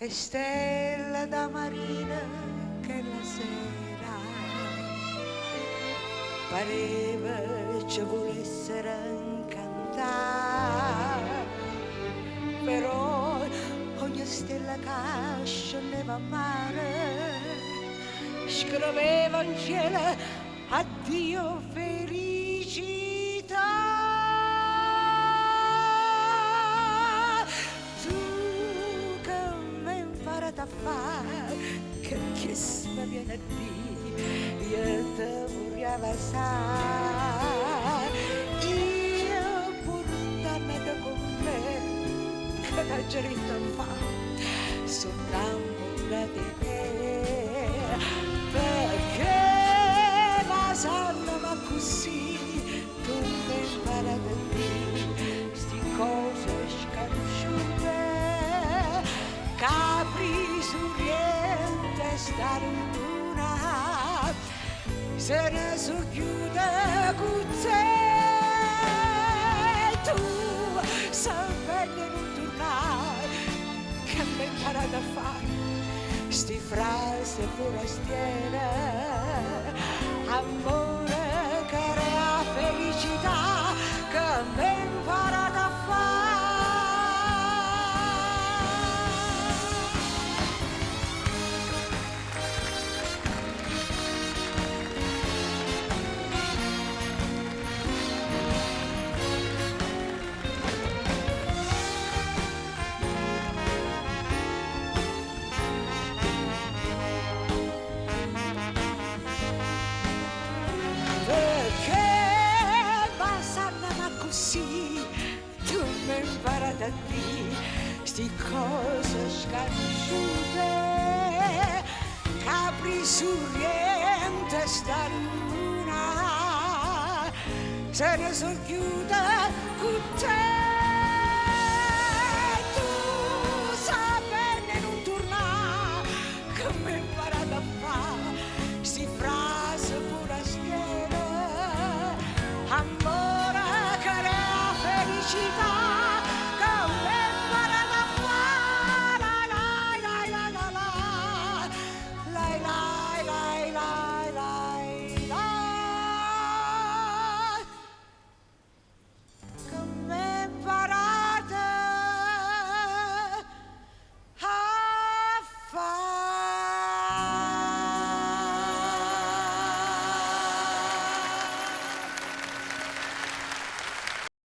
e stella da marina che la sera pareva ci volessero incantare, però ogni stella che scendeva a mare scriveva in cielo addio felicità. Tu che mi imparati a fare, che mi viene a dire, io te vorrei passare, io portando con me, che la geretta fa, sono innamorata di te, perché ma così tu mi impari a dire sti cose sconosciute, capri sorriente sta luna se ne socchiude con te. Tu sapendo non tornare, che mi imparato a fare sti frasi forastiere, amore che crea felicità, che mi imparate a a dire sti cose sconosciute, capri sorriente sta luna se ne socchiude con te.